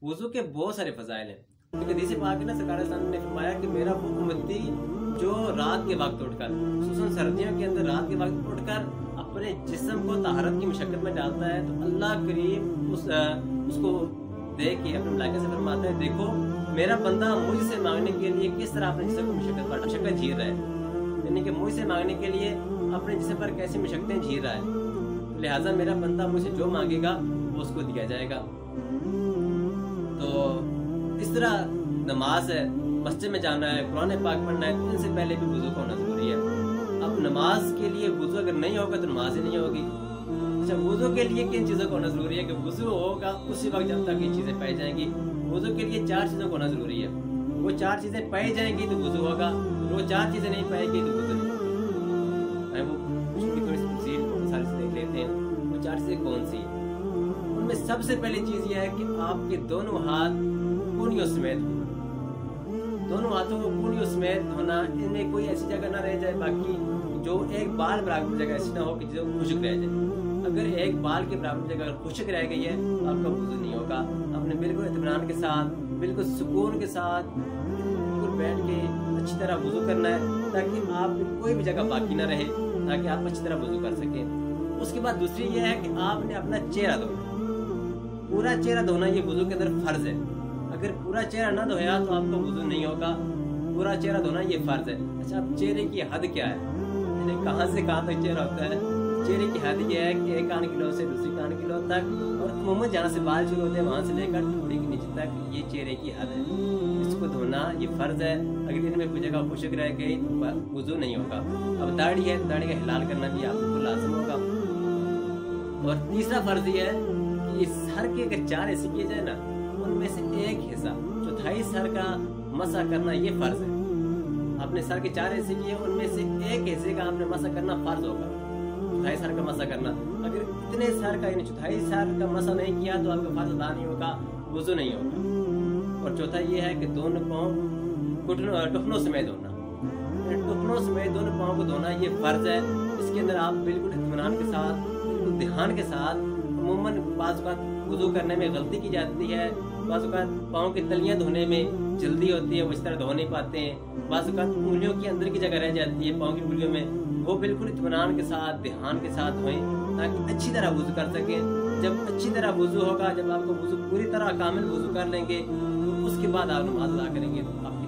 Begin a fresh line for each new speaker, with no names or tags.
वुज़ू के बहुत सारे फ़ज़ाइल हैं। एक हदीस पाक है ना, सरकार ने फरमाया कि मेरा वो उम्मती जो रात के वक्त उठकर, खुसूसन सर्दियों के अंदर रात के वक्त उठकर अपने जिस्म को तहारत की मशक्क़त में डालता है, तो अल्लाह करीम उसको देख के अपने मलाइका से फरमाता है, देखो मेरा बंदा मुझसे मांगने के लिए किस तरह अपने जिस्म को मशक्क़त झेल रहा है, यानी कि मुझसे मांगने के लिए अपने जिस्म पर कैसी मशक्क़तें झेल रहा है। लिहाजा मेरा बंदा मुझे जो मांगेगा वो उसको दिया जाएगा। तो इस तरह नमाज है, मस्जिद में जाना है, कुरान पाक पढ़ना है, तो इनसे पहले भी वुज़ू का होना ज़रूरी है। अब नमाज के लिए वुज़ू अगर नहीं होगा तो नमाज ही नहीं होगी। अच्छा, वुज़ू के लिए किन चीज़ों का होना ज़रूरी है कि वुज़ू होगा उसी वक्त जब तक ये चीज़ें पाई जाएंगी। वुज़ू के लिए 4 चीज़ों का होना ज़रूरी है। वो 4 चीज़ें पाई जाएंगी तो वुज़ू होगा, वो 4 चीज़ें नहीं पाएगी तो वुज़ू नहीं होगा। वो थोड़ी सी तफसील बहुत सारी से देख लेते हैं। वो 4 चीज़ें कौन सी है? उनमें सबसे पहली चीज़ यह है कि आपके दोनों हाथ कूनियों समेत होना, दोनों हाथों को कूनियों समेत होना। इनमें कोई ऐसी जगह ना रह जाए बाकी जो एक बाल बराबर जगह ऐसी ना हो कि जो खुश्क रह जाए। अगर एक बाल के बराबर जगह खुश्क रह गई है तो आपका वुज़ू नहीं होगा। आपने बिल्कुल इत्मीनान के साथ, बिल्कुल सुकून के साथ बिल्कुल बैठ के अच्छी तरह वुज़ू करना है, ताकि आप कोई भी जगह बाकी ना रहे, ताकि आप अच्छी तरह वुज़ू कर सकें। उसके बाद दूसरी ये है कि आपने अपना चेहरा धोना, पूरा चेहरा धोना ये वुज़ू के अंदर फ़र्ज़ है। अगर पूरा चेहरा ना धोया तो आपका वुज़ू नहीं होगा। पूरा चेहरा धोना ये फ़र्ज़ है। अच्छा, अब चेहरे की हद क्या है, यानी कहाँ से कहाँ तक चेहरा होता है? चेहरे की हद ये है कि एक कान की लौ से दूसरी कान की लौ तक, और अमूमन जहाँ से बाल शुरू होते हैं वहाँ से लेकर ठोड़ी के नीचे तक ये चेहरे की हद है। इसको धोना ये फ़र्ज़ है। अगर इनमें कोई जगह खुश्क रह गई तो वुज़ू नहीं होगा। अब दाढ़ी है तो दाढ़ी का हिलाल करना भी आपको लाज़िम होगा। और तीसरा फ़र्ज़ ये है कि सर के अगर 4 हिस्से किए जाए ना, उनमें से एक हिस्सा, चौथाई सर का मसा करना ये फ़र्ज़ है। आपने सर के 4 हिस्से किए, उनमें से एक हिस्से का आपने मसा करना फ़र्ज़ होगा, चौथाई सर का मसा करना। अगर इतने सर का यानी चौथाई सर का मसा नहीं किया तो आपका फ़र्ज़ अदा नहीं होगा, वुज़ू नहीं होगा। और चौथा ये है कि दोनों पाँव टुकनों समेत धोना, टुकनों समेत दोनों पाँव को धोना ये फ़र्ज़ है। इसके अंदर आप बिल्कुल इत्मीनान के साथ, बिल्कुल ध्यान के साथ, अमूमन बाज़ औक़ात वुज़ू करने में गलती की जाती है, बाज़ औक़ात पाँव की तलियाँ धोने में जल्दी होती है, वो इस तरह धो नहीं पाते हैं। बाज़ औक़ात उंगलियों की अंदर की जगह रह जाती है पाँव की उंगलियों में, वो बिल्कुल इत्मीनान के साथ, ध्यान के साथ धोएं ताकि अच्छी तरह वुज़ू कर सकें। जब अच्छी तरह वुज़ू होगा, जब आपको वुज़ू पूरी तरह कामिल वुज़ू कर लेंगे तो उसके बाद आप नमाज़ अदा करेंगे तो आपकी